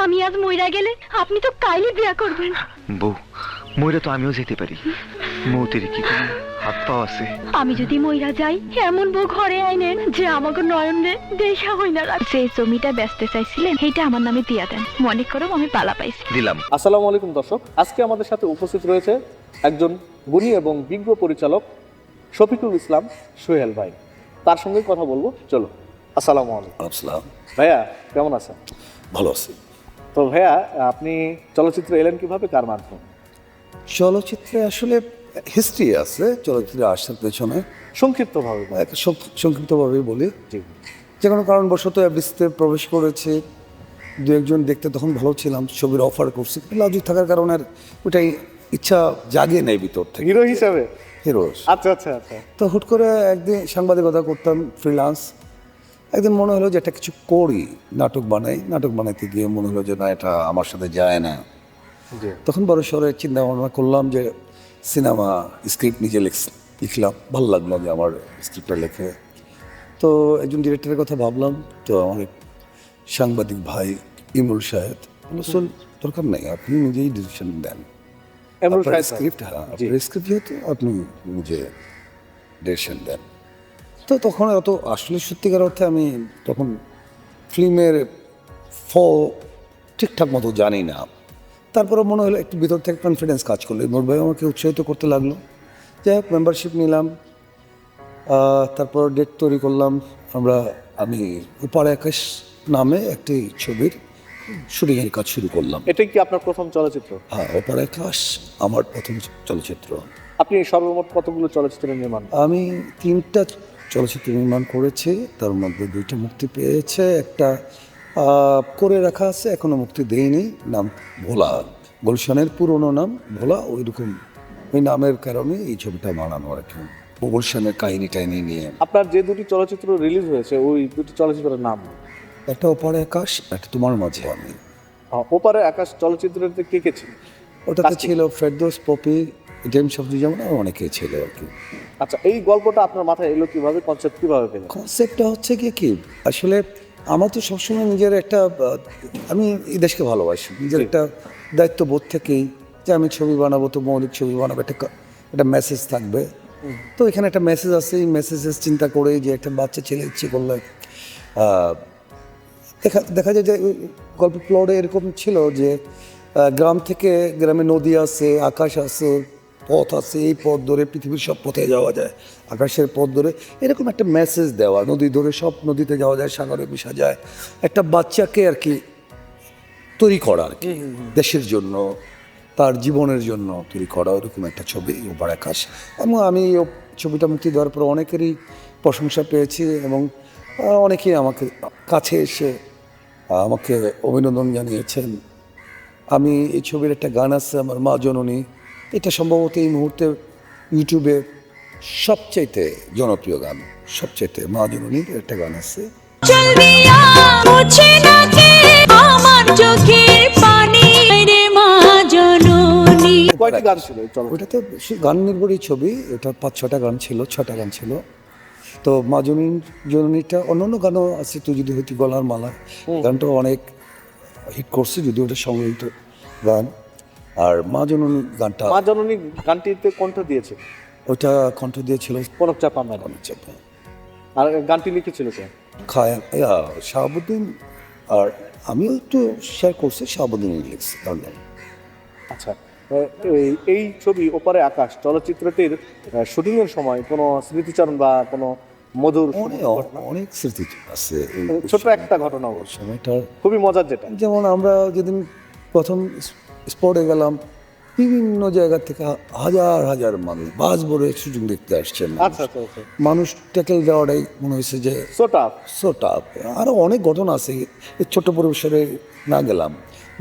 আমি আজ মইরা গেলে আপনি তো কাইলে বিয়া করবেন। বউ, মইরা তো আমিও যেতে পারি। মৌতের কি কোনো হাত পাও আছে? আমি যদি মইরা যাই এমন বউ ঘরে আইনেন যে আমাকে নয়ন রে দেখা হই না। যে জমিটা বেচতে চাইছিলেন সেইটা আমার নামে দিয়া দেন, মনে করো আমি পালা পাইছি। দিলাম। আসসালামু আলাইকুম দর্শক, আজকে আমাদের সাথে উপস্থিত রয়েছে একজন গুণী এবং বিজ্ঞ পরিচালক শফিকুল ইসলাম সোহেল ভাই। তার সঙ্গে কথা বলবো, চলো। আসসালামু আলাইকুম। আসসালাম। ভাইয়া কেমন আছেন? ভালো আছি। তো ভাইয়া, আপনি চলচ্চিত্রে এলেন কিভাবে, কার মাধ্যমে? চলচ্চিত্রে আসলে হিস্ট্রি আছে চলচ্চিত্রে আসার পেছনে, সংক্ষিপ্তভাবে একটা সংক্ষিপ্তভাবে বলি। জি। যে কোনো কারণবশত এফডিসিতে প্রবেশ করেছে, দু একজন দেখতে তখন ভালো ছিলাম, ছবির অফার করছি, লজিক থাকার কারণে আর ওটাই ইচ্ছা জাগে নেই ভিতর থেকে হিরো হিসাবে। হিরো। আচ্ছা আচ্ছা আচ্ছা। তো হুট করে একদিন সাংবাদিকতা করতাম ফ্রিল্যান্স, একদিন মনে হলো যে একটা কিছু করি, নাটক বানাই। নাটক বানাইতে গিয়ে মনে হলো যে না, এটা আমার সাথে যায় না। জি। তখন বড় শহরে চিন্তা ভাবনা করলাম যে সিনেমা স্ক্রিপ্ট নিজে লিখলাম, ভালো লাগলো যে আমার স্ক্রিপ্টটা লেখে। তো একজন ডিরেক্টরের কথা ভাবলাম, তো আমার এক সাংবাদিক ভাই ইমরুল সাহেব বলল, দরকার নেই, আপনি নিজেই ডিরেকশন দেন, এমরুল সাহেব স্ক্রিপ্ট, জি। স্ক্রিপ্ট যেহেতু আপনি নিজে ডিরেকশন দেন। তো তখন অত আসলে সত্যিকার অর্থে আমি তখন ফিল্মের ফল ঠিকঠাক মতো জানি না। তারপরে মনে হলো একটু ভিতর থেকে কনফিডেন্স কাজ করলো, ইমর ভাই আমাকে উৎসাহিত করতে লাগলো। যাই হোক, মেম্বারশিপ নিলাম, তারপর ডেট তৈরি করলাম। আমি উপার আকাশ নামে একটি ছবির শুটিংয়ের কাজ শুরু করলাম। এটাই কি আপনার প্রথম চলচ্চিত্র? হ্যাঁ, উপার আকাশ আমার প্রথম চলচ্চিত্র। আপনি সর্বমোট কতগুলো চলচ্চিত্র নির্মাণ? আমি 3টা চলচ্চিত্র নির্মাণ করেছি, তার মধ্যে 2টা মুক্তি পেয়েছে, একটা করে রাখা আছে, এখনো মুক্তি দেয়নি। নাম ভোলা, গুলশানের পুরনো নাম ভোলা, ওইরকম ওই নামের কারণে এই ছবিটা বানানো আর কি, গুলশানের কাহিনী টাহিনী নিয়ে। আপনার যে দুটি চলচ্চিত্র রিলিজ হয়েছে ওই দুটি চলচ্চিত্রের নাম? একটা ওপারে আকাশ, একটা তোমার মাঝে আমি। ওপারে আকাশ চলচ্চিত্রতে কে কে ছিল? ওটাতে ছিল ফেরদৌস, পপি, জেমস শামসুজ্জামান, আর অনেকেই ছিল আর কি। আচ্ছা, এই গল্পটা আপনার মাথায় এলো কিভাবে, কনসেপ্ট কিভাবে পেলেন? কনসেপ্টটা হচ্ছে কি আসলে আমার তো সবসময় নিজের একটা আমি এই দেশকে ভালোবাসি, নিজের একটা দায়িত্ববোধ থেকেই যে আমি ছবি বানাবো, তো মৌলিক ছবি বানাবো, একটা মেসেজ থাকবে। তো এখানে একটা মেসেজ আছে, এই মেসেজের চিন্তা করে যে একটা বাচ্চা ছেলে ইচ্ছে করলে দেখা যায় যে গল্প প্লটে এরকম ছিল যে গ্রাম থেকে গ্রামে নদী আছে, আকাশ আছে, পথ আছে, এই পথ ধরে পৃথিবীর সব পথে যাওয়া যায়, আকাশের পথ ধরে, এরকম একটা মেসেজ দেওয়া। নদী ধরে সব নদীতে যাওয়া যায়, সাগরে মিশা যায়, একটা বাচ্চাকে আর কি তৈরি করা আর কি, দেশের জন্য, তার জীবনের জন্য তৈরি করা, ওরকম একটা ছবি ওপার আকাশ। এবং আমি এই ছবিটা মুক্তি দেওয়ার পর অনেকেরই প্রশংসা পেয়েছি, এবং অনেকেই আমাকে কাছে এসে আমাকে অভিনন্দন জানিয়েছেন। আমি এই ছবির একটা গান আছে, আমার মা জননী, এটা সম্ভবত এই মুহূর্তে ইউটিউবে সবচাইতে জনপ্রিয় গান, সবচাইতে মা জননীর একটা গান আছে। কয়টি গান ছিল? ওইটাতে গান নির্ভরই ছবি, এটা 5-6টা গান ছিল, 6টা গান ছিল। তো মা জননীটা, অন্যান্য গানও আছে, তুই যদি হইতি গলার মালা, গানটা অনেক হিট করছে, যদিও ওটা সংগীত গান। আর মা জননী গানটা, মা জননী গানটিতে কণ্ঠ দিয়েছে, ওইটা কণ্ঠ দিয়েছিল কনক চাপা ম্যাডাম। আর গানটি লিখেছিল কে? শাহাবুদ্দিন। আর আমিও একটু শেয়ার করছি, শাহাবুদ্দিন লিখছে তার নাম। আচ্ছা, এই ছবি ওপারে আকাশ চলচ্চিত্রটির শুটিংয়ের সময় কোনো স্মৃতিচারণ বা কোনো মধুর অনেক স্মৃতি আছে, ছোট একটা ঘটনা অবশ্য সময়টা খুবই মজার, যেটা যেমন আমরা যেদিন প্রথম স্পটে গেলাম, বিভিন্ন জায়গা থেকে হাজার হাজার মানুষ বাস ভরে শুটিং দেখতে আসছেন। আচ্ছা আচ্ছা আচ্ছা। মানুষ ট্যাকেল দেওয়াটাই মনে হয়েছে যে সোটা। আরও অনেক ঘটনা আছে, এই ছোট্ট পরিবেশরে না গেলাম।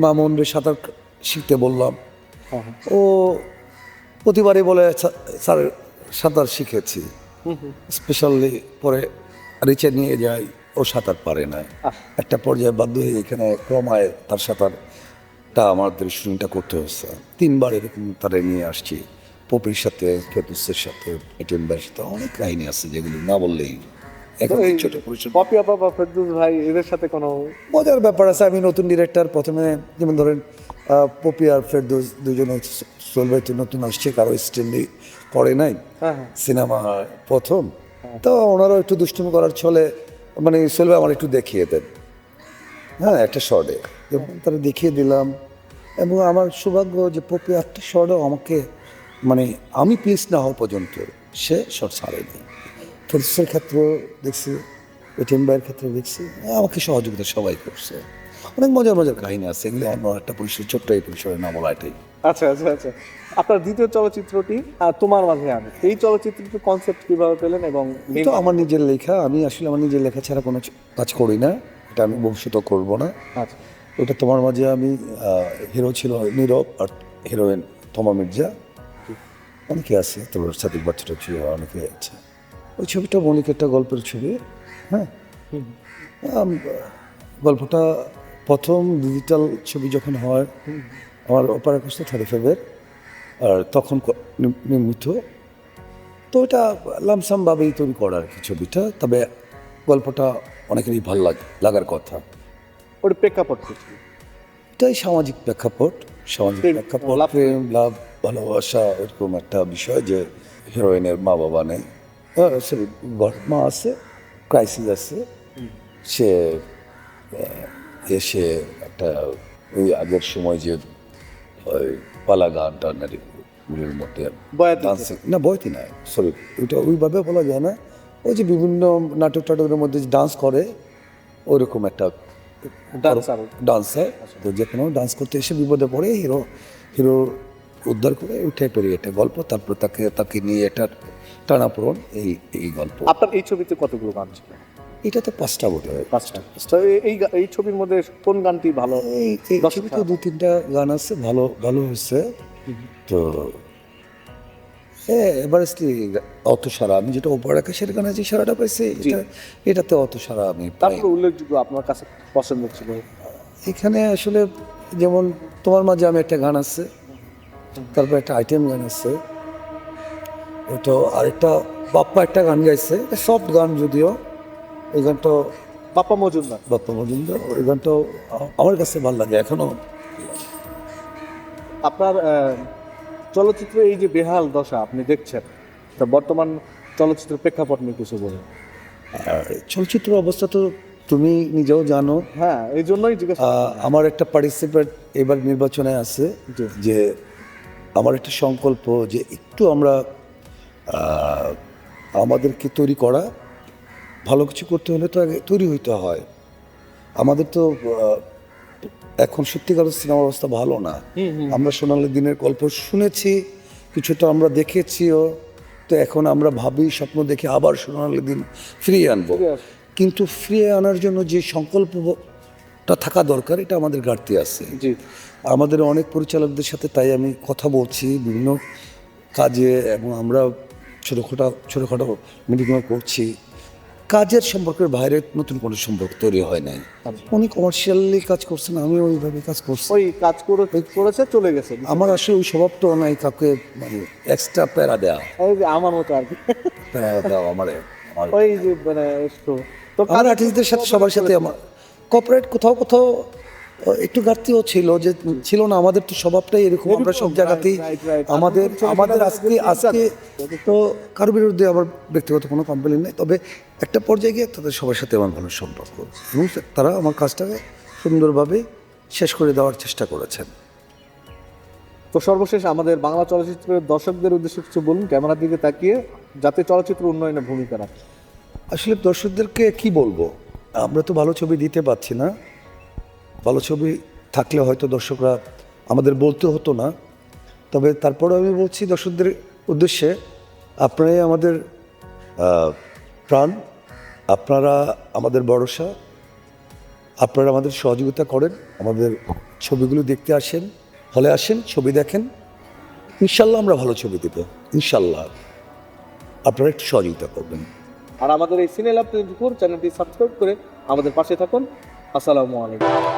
মামুনরে সাঁতার শিখতে বললাম, ও প্রতিবারই বলে স্যার সাঁতার শিখেছি, স্পেশালি পরে রিচে নিয়ে যাই, ও সাঁতার পারে না। একটা পর্যায়ে বাধ্য হয়ে এখানে ক্রমায় তার সাঁতারটা আমাদের শুটিংটা করতে হচ্ছে। 3বার এরকম তারা নিয়ে আসছি, পপির সাথে, ফেরদৌসের সাথে, এটিএম ভাইয়ের সাথে। অনেক কাহিনী আছে যেগুলো না বললেই এখন এই ছোট পরিসর পপি আপা বা ফেরদৌস ভাই এদের সাথে কোনো মজার ব্যাপার আছে। আমি নতুন ডিরেক্টর, প্রথমে যেমন ধরেন পপি আর ফেরদৌস দুজনে, সোহেল ভাই তো নতুন আসছে, কারো স্ট্যান্ডে করে নাই, হ্যাঁ হ্যাঁ সিনেমা প্রথম, তো ওনারাও একটু দুষ্টুমি করার ছলে মানে সোহেল ভাই আমার একটু দেখিয়ে দেন, হ্যাঁ একটা শর্টে, যখন তারা দেখিয়ে দিলাম, এবং আমার সৌভাগ্য যে পপি একটা শর্টও আমাকে মানে আমি প্লিজ না হওয়া পর্যন্ত সে শর্ট ছাড়েনি। ফেরদৌসের ক্ষেত্রেও দেখছি, এটিএম ভাইয়ের ক্ষেত্রে দেখছি, আমাকে সহযোগিতা সবাই করছে। অনেক মজার মজার কাহিনী আছে, এগুলো অন্য একটা পরিসর, ছোট্ট এই পরিসরে না বলা এটাই। আচ্ছা আচ্ছা আচ্ছা আপনার দ্বিতীয় চলচ্চিত্রটি তোমার মাঝে আমি, এই চলচ্চিত্রটির কনসেপ্ট কিভাবে পেলেন এবং তো আমার নিজের লেখা, আমি আসলে আমার নিজের লেখা ছাড়া কোনো কাজ করি না, এটা আমি ভবিষ্যতেও করবো না। আচ্ছা ওটা তোমার মাঝে আমি, হিরো ছিল নীরব আর হিরোইন তমা মির্জা, অনেকে আছে, তোর সাদিক বাচ্চাটা ছিল, অনেকে আছে। ওই ছবিটা মনিক একটা গল্পের ছবি, হ্যাঁ। গল্পটা প্রথম ডিজিটাল ছবি যখন হয়, আমার অপারা কষ্ট 35 আর তখন নির্মিত, তো এটা লামসামভাবেই তৈরি করা আর কি ছবিটা, তবে গল্পটা অনেকেরই ভালো লাগার কথা। ওটা প্রেক্ষাপট কিছু এটাই সামাজিক প্রেক্ষাপট, সামাজিক প্রেম, প্রেক্ষাপট, লাভ। প্রেম, লাভ, ভালোবাসা, এরকম একটা বিষয় যে হিরোইনের মা বাবা নেই, সরি মা আছে, ক্রাইসিস আছে, সে এসে একটা ওই আগের সময় যে ওই পালা গান টানের মধ্যে বয়াতি। ডান্সিং, না বয়তি না, সরি ওইটা ওইভাবে বলা যায় না, ওই যে বিভিন্ন নাটক টাটকের মধ্যে যে ডান্স করে ওইরকম একটা ডান্সার। ডান্সার, তো যে কোনো ডান্স করতে এসে বিপদে পড়ে হিরো উদ্ধার করে ওই টাইপেরই একটা গল্প, তারপর তাকে নিয়ে একটা টানাপোড়ন, এই গল্প। আপনার এই ছবিতে কতগুলো গান ছিল? এটা তো 5টা বোধ হয়। 5টা। তো এই ছবির মধ্যে কোন গানটি ভালো? এই ছবিতে 2-3টা গান আছে, ভালো ভালো হয়েছে। তো এভারেস্টলি অত সারা আমি যেটা ওপার আকাশের গানে যে সারাটা পাইছি, এটাতে অত সারা আমি পাই। তারপর উল্লেখযোগ্য আপনার কাছে পছন্দ ছিল? এখানে আসলে যেমন তোমার মাঝে আমি একটা গান আছে, তারপর একটা আইটেম গান আছে, ওটা আরেকটা বাপ্পা একটা গান গাইছে, সফট গান যদিও, এই গানটা বাপ্পা মজুমদার। বাপ্পা মজুমদার, ওই গানটাও আমার কাছে ভালো লাগে এখনো। আপনার চলচ্চিত্রে এই যে বেহাল দশা আপনি দেখছেন, তা বর্তমান চলচ্চিত্রের প্রেক্ষাপট নিয়ে কিছু বলুন। আর চলচ্চিত্র অবস্থা তো তুমি নিজেও জানো। হ্যাঁ, এই জন্যই জিজ্ঞেস। আমার একটা পার্টিসিপেট এবার নির্বাচনে আছে, যে আমার একটা সংকল্প যে একটু আমরা আমাদেরকে তৈরি করা, ভালো কিছু করতে হলে তো আগে তৈরি হইতে হয়। আমাদের তো এখন সত্যিকার সিনেমার অবস্থা ভালো না। আমরা সোনালী দিনের গল্প শুনেছি, কিছুটা আমরা দেখেছিও, তো এখন আমরা ভাবি, স্বপ্ন দেখে আবার সোনালী দিন ফিরিয়ে আনবো, কিন্তু ফিরিয়ে আনার জন্য যে সংকল্পটা থাকা দরকার, এটা আমাদের ঘাটতি আছে। জি। আমাদের অনেক পরিচালকদের সাথে তাই আমি কথা বলছি বিভিন্ন কাজে, এবং আমরা ছোটোখাটো মিটিংও করছি। কাজের সম্পর্কের বাইরে নতুন কোনো সম্পর্ক তৈরি হয় নাই। উনি কমার্শিয়ালি কাজ করছেন, আমি ওইভাবে কাজ করছি, ওই কাজ করেছে চলে গেছে। আমার আসলে ওই স্বভাবটা নাই কাউকে মানে এক্সট্রা প্যারা দেওয়া, এই যে আমার মতো আর কি, প্যারা দেওয়া আমার ওই যে মানে তো আমার আর্টিস্টদের সাথে সবার সাথে আমার কর্পোরেট কোথাও একটু ঘাটতিও ছিল, যে ছিল না, আমাদের তো স্বভাবটাই এরকম, আমরা সব জায়গাতেই আমাদের আজকে তো কারোর বিরুদ্ধে আমার ব্যক্তিগত কোনো কমপ্লেন নেই, তবে একটা পর্যায়ে গিয়ে তাদের সবার সাথে আমার ভালো সম্পর্ক, এবং তারা আমার কাজটাকে সুন্দরভাবে শেষ করে দেওয়ার চেষ্টা করেছেন। তো সর্বশেষ আমাদের বাংলা চলচ্চিত্রের দর্শকদের উদ্দেশ্যে কিছু বলুন, ক্যামেরার দিকে তাকিয়ে, যাতে চলচ্চিত্র উন্নয়নে ভূমিকা রাখে। আসলে দর্শকদেরকে কি বলবো, আমরা তো ভালো ছবি দিতে পারছি না, ভালো ছবি থাকলে হয়তো দর্শকরা আমাদের বলতে হতো না, তবে তারপরেও আমি বলছি দর্শকদের উদ্দেশ্যে, আপনারাই আমাদের প্রাণ, আপনারা আমাদের ভরসা, আপনারা আমাদের সহযোগিতা করেন, আমাদের ছবিগুলো দেখতে আসেন, হলে আসেন, ছবি দেখেন, ইনশাল্লাহ আমরা ভালো ছবি দেব, ইনশাল্লাহ আপনারা একটু সহযোগিতা করবেন। আর আমাদের এই সিনেলাভ 24 চ্যানেলটি সাবস্ক্রাইব করে আমাদের পাশে থাকুন। আসসালামু আলাইকুম।